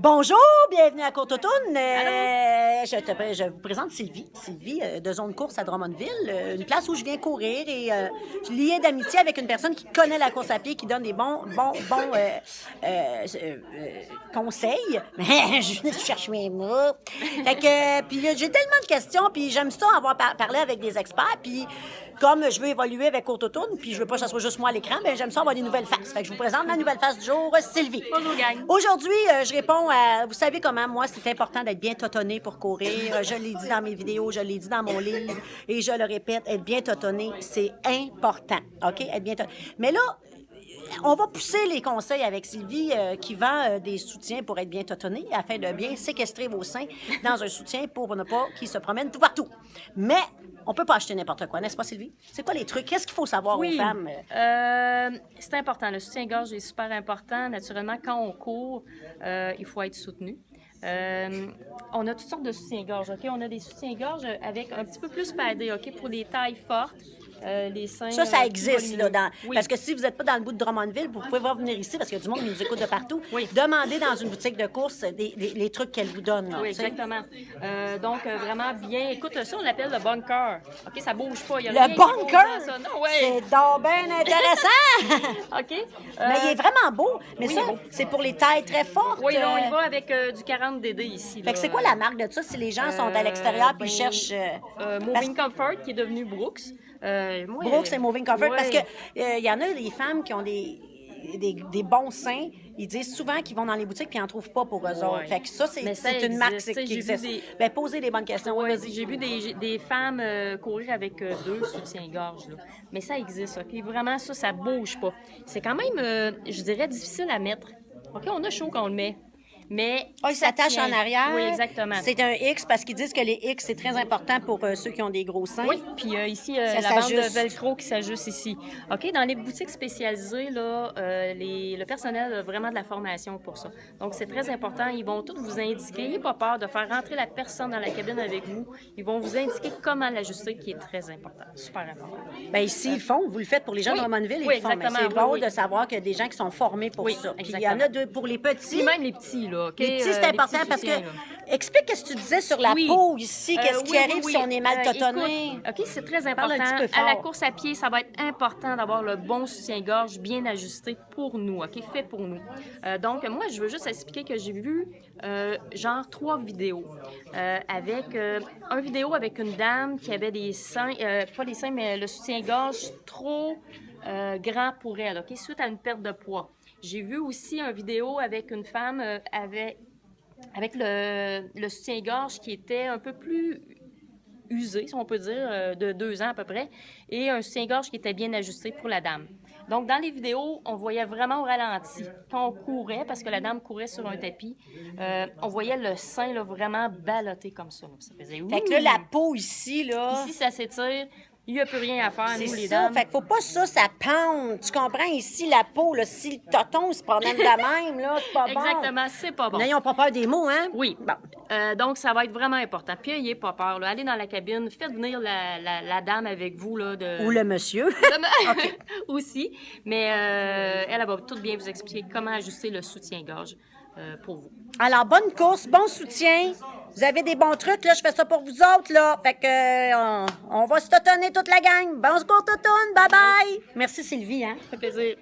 Bonjour, bienvenue à Côte-Automne. Je vous présente Sylvie. Sylvie de Zone Course à Drummondville, une place où je viens courir et je liais d'amitié avec une personne qui connaît la course à pied, qui donne des bons conseils. Mais je cherche mes mots. Fait que, puis j'ai tellement de questions, puis j'aime ça avoir parlé avec des experts, puis comme je veux évoluer avec Côte-Automne, puis je veux pas que ce soit juste moi à l'écran, mais j'aime ça avoir des nouvelles faces. Fait que je vous présente ma nouvelle face du jour, Sylvie. Bonjour, gang. Aujourd'hui, je réponds à... Vous savez comment, moi, c'est important d'être bien totonné pour courir. Je l'ai dit dans mes vidéos, je l'ai dit dans mon livre, et je le répète, être bien totonné, c'est important, OK? Être bien totonné. Mais là, on va pousser les conseils avec Sylvie qui vend des soutiens pour être bien totonné afin de bien séquestrer vos seins dans un soutien pour ne pas qu'ils se promènent tout partout. Mais on peut pas acheter n'importe quoi, n'est-ce pas, Sylvie? C'est quoi les trucs? Qu'est-ce qu'il faut savoir aux femmes? C'est important. Le soutien-gorge est super important. Naturellement, quand on court, il faut être soutenu. On a toutes sortes de soutiens-gorge, OK? On a des soutiens-gorge avec un petit peu plus paddés, OK? Pour les tailles fortes. Les seins, ça existe, là, Oui. parce que si vous n'êtes pas dans le bout de Drummondville, vous pouvez venir ici, parce qu'il y a du monde qui nous écoute de partout. Oui. Demandez dans une boutique de course les trucs qu'elle vous donne. Là, Oui, t'sais. exactement. Donc, vraiment bien. Écoute, ça, on l'appelle le bunker. OK, ça bouge pas. Il y a Le rien qui bouge bunker? dans ça. Non, ouais. C'est donc bien intéressant! OK. Mais il est vraiment beau. Mais oui, ça, il est beau. c'est pour les tailles très fortes. Oui, on y va avec du 40 DD ici. Fait que c'est quoi la marque de ça si les gens sont à l'extérieur puis ils cherchent... Moving Comfort, qui est devenu Brooks. Brooks et Moving Comfort, ouais. parce que y en a des femmes qui ont des bons seins, ils disent souvent qu'ils vont dans les boutiques puis ils n'en trouvent pas pour eux autres. Fait que ça, c'est une marque qui existe. Ben, posez des bonnes questions. Ouais, Vas-y. j'ai vu des femmes courir avec 2 soutiens-gorge. Là. Mais ça existe, OK? Vraiment, ça bouge pas. C'est quand même, je dirais, difficile à mettre. OK, on a chaud quand on le met. Mais il s'attache en arrière. Oui, exactement. C'est un X parce qu'ils disent que les X, c'est très important pour ceux qui ont des gros seins. Oui, puis ici, la bande de velcro qui s'ajuste ici. OK, dans les boutiques spécialisées, là, le personnel a vraiment de la formation pour ça. Donc, c'est très important. Ils vont tous vous indiquer. N'ayez pas peur de faire rentrer la personne dans la cabine avec vous. Ils vont vous indiquer comment l'ajuster, qui est très important. Super important. Bien, ici, ils le font. Vous le faites pour les gens de Drummondville, ils le font. Mais c'est bon de savoir qu'il y a des gens qui sont formés pour ça. Puis il y en a pour les petits. Puis même les petits, là. Okay? Les petits, c'est important parce que... Explique ce que tu disais sur la peau ici. Qu'est-ce qui arrive si on est mal totonné? Écoute, OK, c'est très important. À la course à pied, ça va être important d'avoir le bon soutien-gorge bien ajusté pour nous, OK, fait pour nous. Donc, moi, je veux juste expliquer que j'ai vu genre 3 vidéos. Avec un vidéo avec une dame qui avait des seins, pas les seins, mais le soutien-gorge trop grand pour elle, OK, suite à une perte de poids. J'ai vu aussi une vidéo avec une femme avec le soutien-gorge qui était un peu plus usé, si on peut dire, de 2 ans à peu près, et un soutien-gorge qui était bien ajusté pour la dame. Donc, dans les vidéos, on voyait vraiment au ralenti. Quand on courait, parce que la dame courait sur un tapis, on voyait le sein là, vraiment ballotté comme ça. Là. Ça faisait... Fait que là, la peau ici, là... Ici, ça s'étire. Il n'y a plus rien à faire, nous, les ça. dames. Fait qu'il faut pas ça pende. Tu comprends? Ici, la peau, là, si le toton se promène de même, là, c'est pas bon. Exactement, c'est pas bon. N'ayons pas peur des mots, hein? Oui. Bon. Donc, ça va être vraiment important. Puis, n'ayez pas peur. Là. Allez dans la cabine, faites venir la dame avec vous. Là, Ou le monsieur. Okay. Aussi. Mais elle va tout bien vous expliquer comment ajuster le soutien-gorge pour vous. Alors, bonne course, bon soutien. Vous avez des bons trucs, là, je fais ça pour vous autres, là. Fait que on va se totonner toute la gang. Bon se totonne, bye bye. Merci Sylvie, hein. Ça fait plaisir.